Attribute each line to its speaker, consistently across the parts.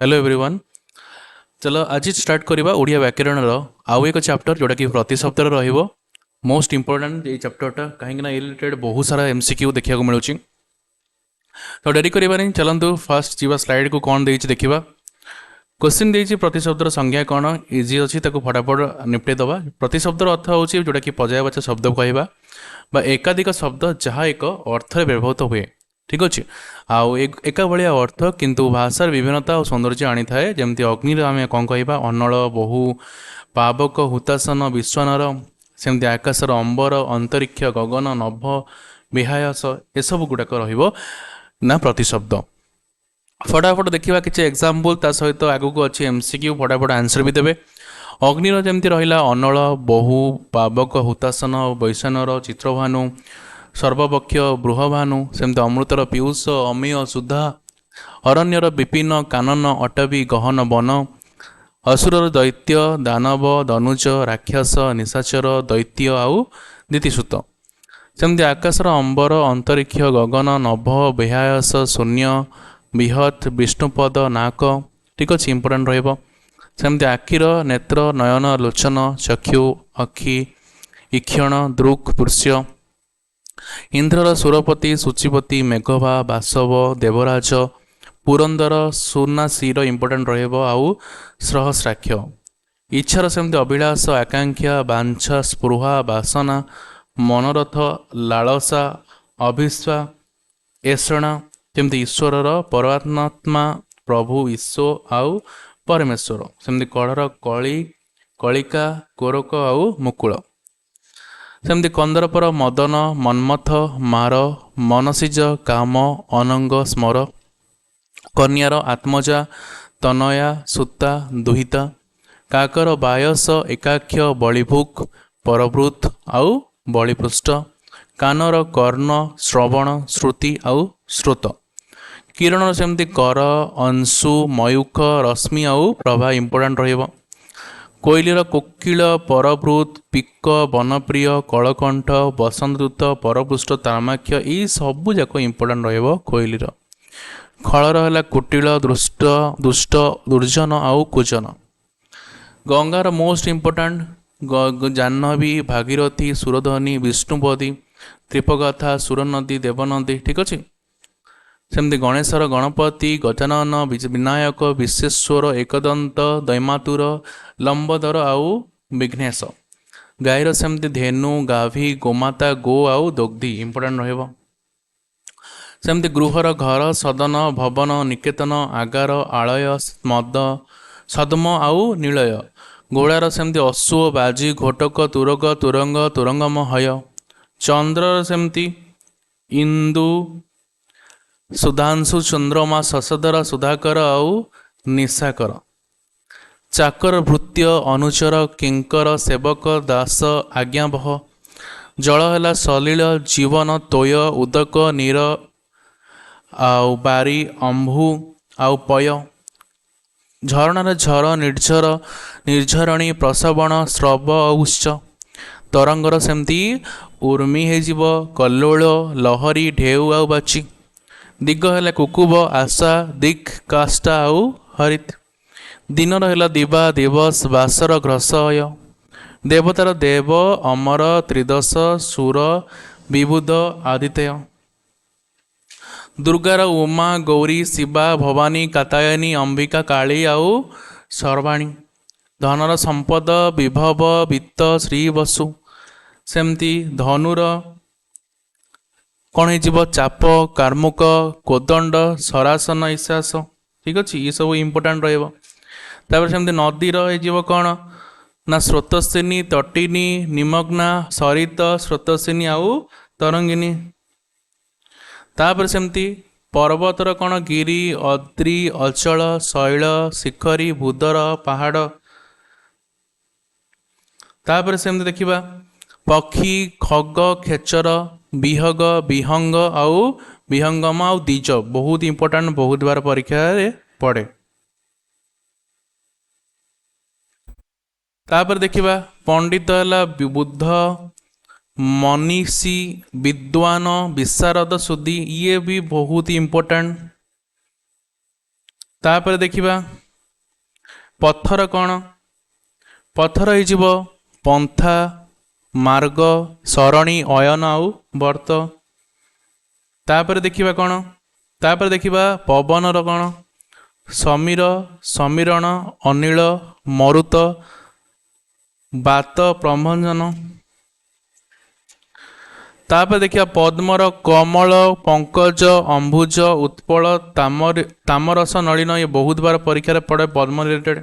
Speaker 1: Hello everyone. चलो आज start करवा ओडिया व्याकरण आउ एक चैप्टर जोटा कि प्रतिशब्द रहिबो मोस्ट इंपोर्टेंट ये चैप्टरटा कहीं ना रिलेटेड बहुत सारा एमसीक्यू देखा मिलूँ। तो डेरी करवा नहीं चलतु फास्ट जीवा स्लाइड को कौन देछि देखिबा। क्वेश्चन देछि प्रतिशब्दर संज्ञा कौन इजी अच्छी फटाफट निपटे दवा। प्रतिशब्दर अर्थ हूँ जोटा कि पर्यायवाची शब्द कहवा बा एकाधिक शब्द जहाँ एक अर्थ व्यवहृत हुए। ठीक अच्छे आउ एका भाया अर्थ किंतु भाषार विभिन्नता और सौंदर्य आनी थाए। जमती अग्नि आम कौन कह अनल बहु पावक हुतासन विश्वानर सेमती आकाशर अंबर अंतरिक्ष गगन नभ विहायस एसबू गुड़ाक रहा प्रतिशब्द। फटाफट देखा किसी एग्जाम्पल ता सहित आगक अच्छी एमसीक्यू फटाफट आंसर भी देवे। अग्निर जमती रहा अनल बहु पावक हुतासन वैशानर चित्रभानु सर्वपक्ष बृहभानु सेमती अमृतर पीयूष अमेय सुधा अरण्यर विपिन कानन अटवी गहन वन असुरर दैत्य दानव दनुज राक्षस निशाचर दैत्य आउ दितिसुत सेमती आकाशर अंबर अंतरिक्ष गगन नभ बेहायस शून्य बृहत विष्णुपद नाक। ठीक अच्छे इंपोर्टाट रमती आखिर नेत्र नयन लोचन चक्षु अक्षि ईक्षण दृक् पुरुष्य इंद्रर सुरपति सूचिपति मेघभा बासव देवराज पुरंदर सुनासीर इंपोर्टाट रउ सहस्राक्ष इच्छार सेमती अभिलाष आकांक्षा बांछा स्पृहा बासना मनोरथ लालसा अभिस्वा ऐषणा सेमती ईश्वर परमात्मा प्रभु ईश्वर आउ परमेश्वर सेमती कढ़र कली कलिका कोरक आउ मुकुल सेमती कंदरपर मदन मन्मथ मार मनसिज काम अनंग स्मर कन्यार आत्मजा तनया सुता दुहिता काकर बायस एकाक्ष बलिभुक परभृत आउ बलिपृष्ठ कानर कर्ण श्रवण श्रुति आउ श्रोत किरण सेमती कर अंशु मयूख रश्मि आउ प्रभा इंपोर्टाट रहिबो। कोइलीर कोकिल परभृत पिक वनप्रिय कलकंठ बसंतदूत परपृष्ठ तामाक्ष यही सबू जाक इंपोर्टाट रहिबो कोइलीर। खलर है कुटिल दुष्ट दुष्ट दुर्जन आउ कुजन। गंगार मोस्ट इंपोर्टाट जाह्नवी भागीरथी सुरधनी विष्णुपदी त्रिपगाथा सुरनदी देवनदी। ठीक अच्छे सेमती गणेशर गणपति गजानन विनायक विश्वेश्वर एकदंत दैमातुर लंबोदर आउ विघ्नेश। गाईर सेमती धेनु गाभी गोमाता गो आउ दोग्धी इंपोर्टाट रहिबो। सेमती गृहर घर सदन भवन निकेतन आगार आलय स्मद सद्म आउ निलय। घोड़ार सेमती अश्व बाजी घोटक तुरग तुरंग तुरंगम हय। चंद्रर सेमती इंदु सुधांशु चंद्रमा शशधर सुधाकर आउ निशाकर। चाकर भृत्य अनुचर किंकर सेवक दास आज्ञावह। जल है सलिल जीवन तोय उदक नीर आउ बारी अंभु आउ पय। झरणार झर निर्झर निर्झरणी प्रसवण स्रव उच्च। तरंगर सेमती उर्मी हेजिब कल्लोल लहरी ढेउ आउ बाची। दिग है कुकुब आशा दिक् काष्ठा आउ हरित। दिन रहा दिवा दिवस बासर ग्रसय। देवतार देव अमर त्रिदश सुर विबुध आदित्य। दुर्गार उमा गौरी शिवा भवानी कातायनी अंबिका काली आउ सर्वाणी। धनर संपद विभव वित्त श्री वसु सेमती धनुर कौन हो चाप कार्मुक कोदंड सरासन ईशास। ठीक अच्छे ये सब इंपोर्टाट रहा। सेमती नदीर हो कौन ना स्रोतस्विनी तटिनी निमग्ना सरित स्रोतस्विनी आउ तरंगिनी। तापर सेमती पर्वतर कौन गिरी अद्री अचल शैल शिखरी भूदर पहाड़। तापर सेमती देखिबा पक्षी खग खेचर विहग विहंग आउ विहंगम आउ द्विज बहुत इंपोर्टाट बहुत बार परीक्षा पड़े। तापर देखिबा पंडित है बुद्ध मनीषी विद्वान विशारद सुधी ये भी बहुत इंपोर्टाट। तापर देखिबा पत्थर कौन पत्थर हो पंथा मार्ग सरणी अयन आउ वर्त तापर देखिबा कौन तापर देखिबा पवन कौन समीर समीरण अनिल मरुत बात प्रभंजन तापर देखिए पद्मर कमल पंकज अंबुज उत्पल तामरस नलिन ये बहुत बार परीक्षा पड़े पद्म रिलेटेड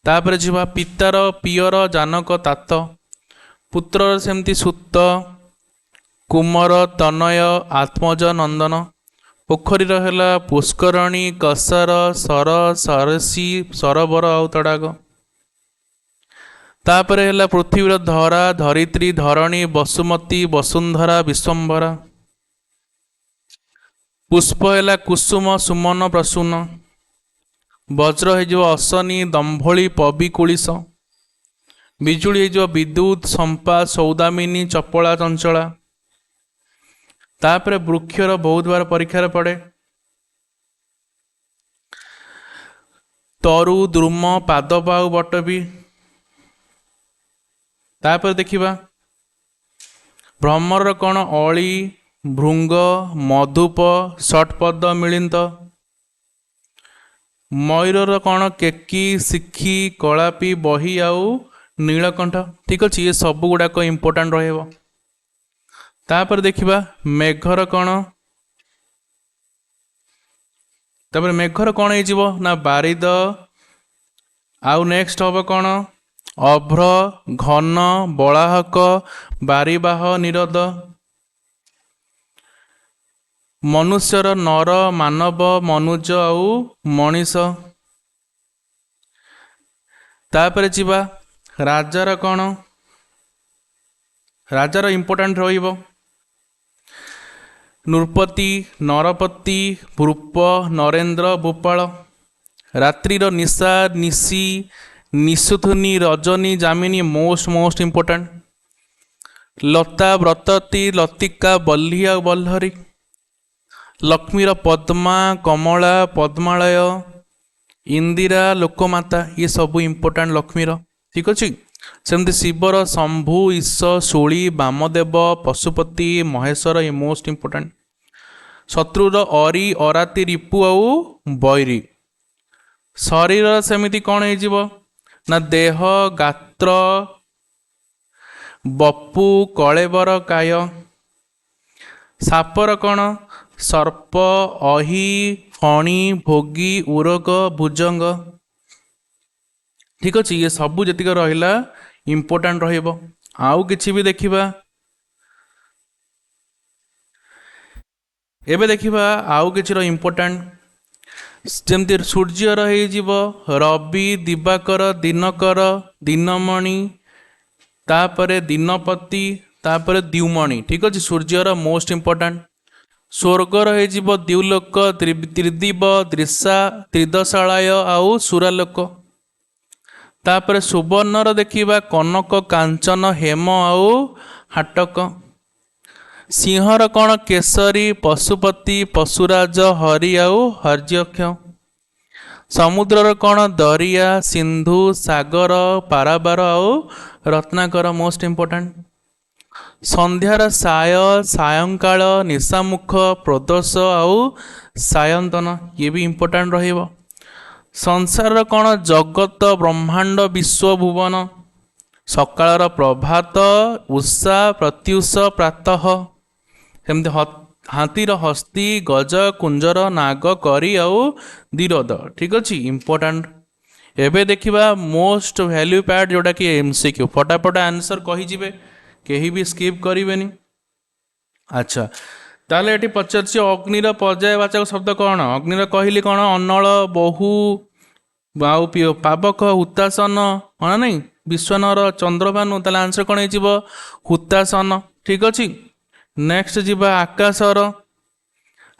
Speaker 1: तापर जीवा पितार पियर जानक तात पुत्र सेमती सुत कुमर तनय आत्मज नंदन पोखरी है पुष्करणी कसार सर सरसी सरोवर आउ तड़ाग तापर है पृथ्वीर धरा धरित्री धरणी वसुमती वसुंधरा विश्वंभरा पुष्प है कुसुम सुमन प्रसून वज्र हो अशनी दंभोली पबी कुलिश बिजुली हो विद्युत संपा सौदामिनी चपला चंचला तापर वृक्षर बहुत बार परीक्षा पड़े तरु द्रुम पादपाउ बटबी तापर देखिबा भ्रमर कौन अली भृंग मधुप षटपद मिलिंत मयूर कौन केकी सिखी कलापी बही आउ नीलकंठ ठीक अच्छे ये सब गुड़ाक इम्पोर्टाट रहिबो तापर देखिबा मेघर कौन तापर मेघर कौन हो ना बारिद आउ नेक्स्ट हम कौन अभ्र घन बलाहक बारिबाह निरद मनुष्यर नर मानव मनुज आउ मनीष तापर जीवा राजार कौन राजार इम्पोर्टाट रहिबो नृपति नरपति भूप नरेन्द्र भूपाल रात्रिर निशा निशी निशुथुनी रजनी जामिनी मोस्ट इम्पोर्टाट लता व्रतती लतिका बल्ली आ बल्लरी लक्ष्मीर पद्मा कमला पद्मालय इंदिरा लोकमाता ये सब इम्पोर्टाट लक्ष्मीर ठीक अच्छे सेमती शिवर शंभु ईश शूली वामदेव पशुपति महेश्वर ये मोस्ट इम्पोर्टाट शत्रुर अरी अराती रिपु आउ बैरी शरीर सेमिति कौन हो ना देह गात्र बपु कलेबर काय सापर कौन सर्प अहि फणी भोगी उरग भुजंग ठीक अच्छे ये सब जीक रहा इम्पोर्टाट रहिबो आउ किछि भी देखिबा एबे देखिबा आउ किछि इम्पोर्टाट जमती सूर्यर हो रवि दिवाकर दिनकर दिनमणि तापरे दिनपति तापरे द्युमणि ठीक अच्छे सूर्यर मोस्ट इम्पोर्टाट स्वर्गर हो द्युलोक त्रिदिव दृशा त्रिदशालय आउ सुरालोक तापरे सुवर्णर देखिबा कनक कांचन हेम आउ हाटक सिंहर कौन केसरी पशुपति पशुराज हरि आउ हर्यक्ष समुद्रर कौन दरिया सिंधु सागर पाराबार आउ रत्नाकर मोस्ट इम्पोर्टाट संध्यार साय सायंकाल निशामुख प्रदोष आउ सायंतन ये भी इम्पोर्टाट रहिबो संसार कौन जगत ब्रह्मांड विश्व भुवन सकाळर प्रभात उषा प्रत्युष प्रातः सेमती हाथीर हस्ती गज कुंजर नाग करी आउ दिरद ठीक अच्छे इम्पोर्टाट एबे देखिबा मोस्ट वैल्यू पैड जोटा कि एमसीक्यू फटाफट आंसर कहीजिबे केही भी स्किप करेंगे अच्छा ताले एटी पचार अग्निर पर्यायवाचक शब्द कौन अग्निर कहली कौन अनल बहु आउ पावक हुतासन हाँ नहीं विश्वनर चंद्रभानु ताले आंसर कौन हो हुतासन ठीक अच्छे नेक्स्ट जीवा आकाशर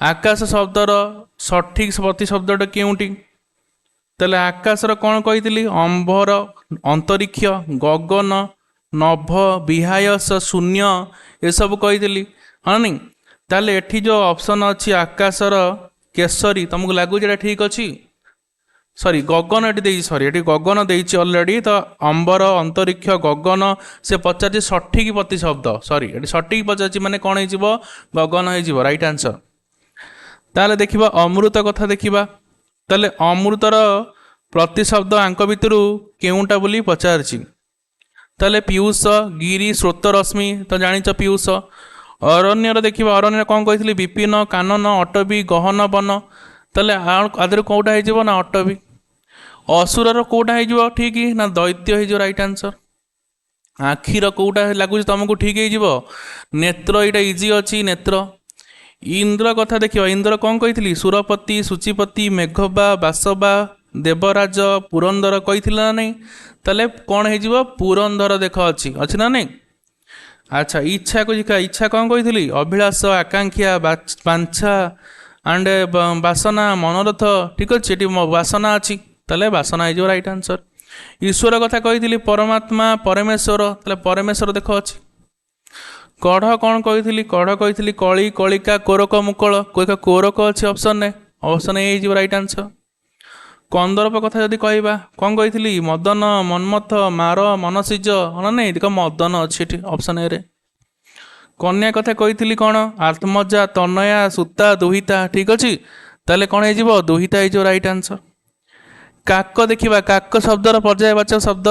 Speaker 1: आकाश शब्दर सठिक प्रतिशब्दटा केउटी ताले आकाशर कौन कही अंबर अंतरिक्ष गगन नभ विहायस शून्य ये सब कही हाँ नहीं ताले एठी जो ऑप्शन अच्छी आकाशर केसरी तुमको लगुच एटा ठीक अच्छी सॉरी गगन ये सॉरी ये गगन देती अलरेडी तो अंबर अंतरिक्ष गगन से पचार सठिक प्रतिशब्द सॉरी ये सठिक पचार माने कौन हो गगन हो राइट आंसर। ताले देखिबा अमृत कथा देखिबा ताले अमृतर प्रतिशब्द आंक भितर केउटा बोली पचारछि ताले पीयूष गिरी स्रोत रश्मि तो जानिच पीयूष। अरण्यर देखिबा अरण्य कौन कही विपिन कानन अटबी गहन वन ताले आदर कौटा हो ना अटबी। असुरर कौटा हो ठीक ना दैत्य हो राइट आंसर। आखिर कौटा लगुच तुमको ठीक हो नेत्र यहाँ इजी अच्छी नेत्र। इंद्र कथा देखिए इंद्र कौन कही सुरपति सूचिपति मेघबा बासबा देवराज पुरंदर कही ना नहीं ताले कौन हो पुरंदर देख अच्छी अच्छी ना नहीं। अच्छा इच्छा को जिका इच्छा कौन कही अभिलाष आकांक्षा बांछा एंड बासना मनोरथ ठीक अच्छे ये बासना अच्छी ताले बासना हो राइट आंसर। ईश्वर कथा कही परमात्मा परमेश्वर ताले परमेश्वर देख अच्छी। कढ़ कौन कही कढ़ कही कली कलिका कोरक मुकल कोरक अच्छी ऑप्शन ने ऑप्शन ए हो राइट आंसर। कंदर्प कथा जदि कहवा कौन कही मदन मनमथ मार मनसिज ना नहीं देख मदन अच्छी ऑप्शन ए रे। कन्या कथा कही कौन आत्मजा तनया सूता दुहिता ठीक अच्छी ताले कौन हो दुहिता हो राइट आंसर। काक देखिबा काक शब्दर पर्यायवाचक शब्द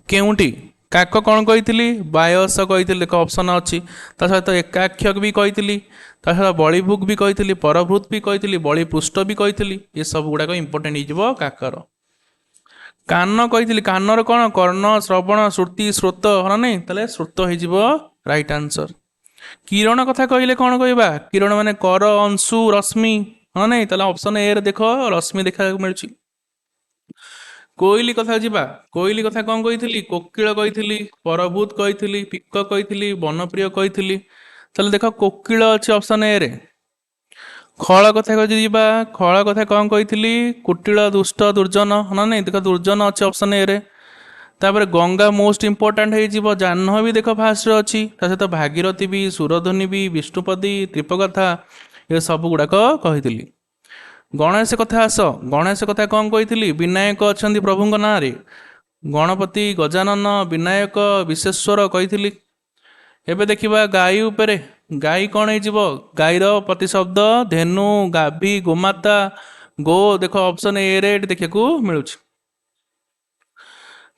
Speaker 1: केउटी काक कौन कही बायस कही देख ऑप्शन अच्छी ता सहित एकाक्षक भी कही ता सहित बलिभुक भी कही परभूत भी कही बलिपृष्ठ भी कही ये सब गुड़ाक इंपोर्टेंट हो काकर। कान कही कानर कौन कर्ण श्रवण श्रुति स्रोत हाँ नहीं ताले स्रोत हो राइट आंसर। किरण कथा कहले कौन कहवा किरण माने कर अंशु रश्मि हाँ नहीं ताले ऑप्शन ए देख रश्मि देखा मिलूँ। कोईली कथा जीवा कोईली कथा कौन कही कोकिल कही परभूत कही पिक कही वनप्रिय कही चल देख कोकिल अच्छे ऑप्शन ए रे। खल कथा कही खल कथा कौन कही कुटिल दुष्ट दुर्जन ना नहीं देख दुर्जन अच्छे ऑप्शन ए रे। तापर गंगा मोस्ट इंपोर्टाट हो जाह्नवी देख फास्ट अच्छी सहित भागीरथी भी सुरध्वनि भी विष्णुपदी त्रिपकथा ये सब गुड़ाक कही। गणेश कथा आस गणेश कथा कौन कही विनायक अच्छा प्रभु ना रे गणपति गजानन विनायक विश्वेश्वर कही। एबे देखिबा गाई उपरे गाई कौन हो गाईर प्रतिशब्द धेनु गाभी गोमाता गो देख ऑप्शन ए रे देखा मिलूँ।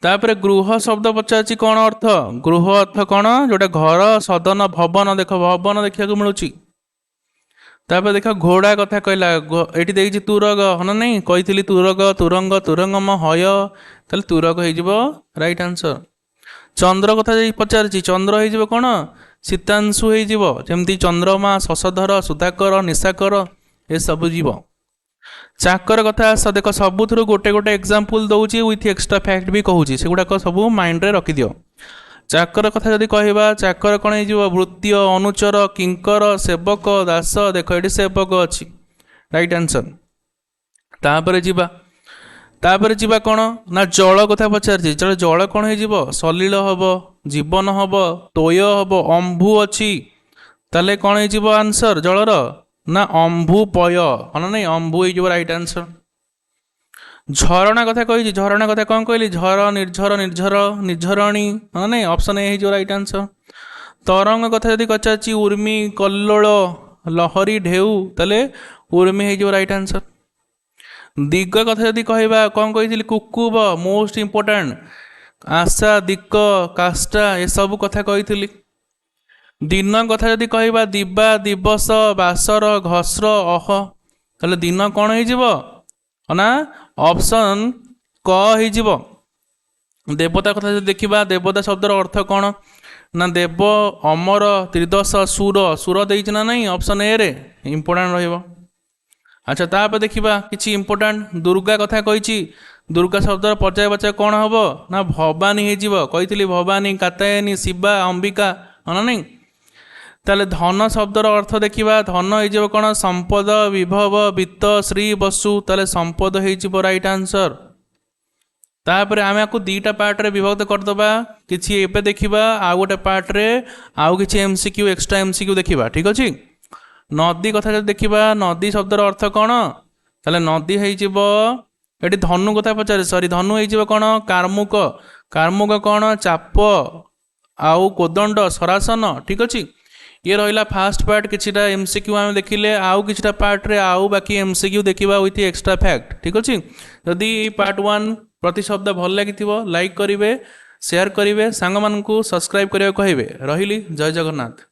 Speaker 1: तापर गृह शब्द पचार कौन अर्थ गृह अर्थ कौन जोटा घर सदन भवन देख भवन देखा मिलूँ। तापर देख घोड़ा कथा कहला ये देखिए तुरग हाँ नहीं कही तुरग तुरंग तुरंगम हय ताले तुरग हो राइट आंसर। चंद्र कथा पचार चंद्र हो कौन शीतांशु होमती चंद्रमा शशधर सुधाकर निशाकर ये सब जीव। चाकर कथा आस देख सबुथ गोटे गोटे एग्जांपल दौची विथ एक्स्ट्रा फैक्ट भी कहूँ से गुड़ाक सब माइंड रे रखिद। चाकर कथा जदि कहवा चाकर कौन हो वृत्तीय अनुचर किंकर सेवक दास देख ये सेवक अच्छी राइट आंसर। तापर जीवा कौन ना जल कथा पचार जल कौन हो सलिल हम जीवन हम तोय हम अंभु अच्छी ताले कौन हो आंसर जलर ना अंभुपय हाँ नहीं अंभु हो राइट आंसर। झरणा कथा कही झरणा कथा कौन कहली झर निर्झर निर्झर निर्झरणी हाँ नहीं ऑप्शन ए हो राइट आंसर। तरंग कथा जदि पचार उर्मी कल्लोल लहरी ढेउ ताले उर्मी हो राइट आंसर। दिग कथा जदि कहवा कौन कही कुकुब मोस्ट इंपोर्टाट आशा दिक काष्टा ये सब कथा कही। दिन कथा जदि कहवा दिबा दिवस बासर घस्र अह ताले दिन कौन हो ना ऑप्शन क हो। देवता कथा जदि देखा देवता शब्दर अर्थ कौन ना देव अमर त्रिदश सुर सुर देना ना नहीं ऑप्शन ए रे इंपोर्टाट रहिबो। अच्छा तापर देखा किसी इंपोर्टाट दुर्गा कथा कही दुर्गा शब्दर पर्यायवाचक कौन हम ना भवानी हो कही भवानी कात्यायनी शिवा अंबिका हाँ नहीं ताले धन शब्दर अर्थ देखा धन हो कौन संपद विभव वित्त श्री बसु ताले संपद हो राइट आंसर। तापर आम आपको दीटा पार्ट रे विभक्त करदबा किछि एबे देखिबा आ गोटे पार्ट रे आउ किछि एमसीक्यू एक्स्ट्रा एमसीक्यू देखिबा ठीक अछि। नदी कथा जब देखा नदी शब्दर अर्थ कौन ताले नदी हो एटी धनु कथा पचारे सॉरी धनु हो कौन कार्मुक कार्मुक कौन चाप आउ कोदंड सरासन ठीक अच्छे ये रहा फास्ट पार्ट किछिटा एमसीक्यू आम देखिले आउ किछिटा पार्ट रे आउ बाकी एमसीक्यू देखा विथ एक्स्ट्रा फैक्ट ठीक अच्छे जदि पार्ट 1 प्रति शब्द भल लगी लाइक करेंगे शेयर करेंगे सांग मानू सब्सक्राइब करने को कहे रही जय जगन्नाथ।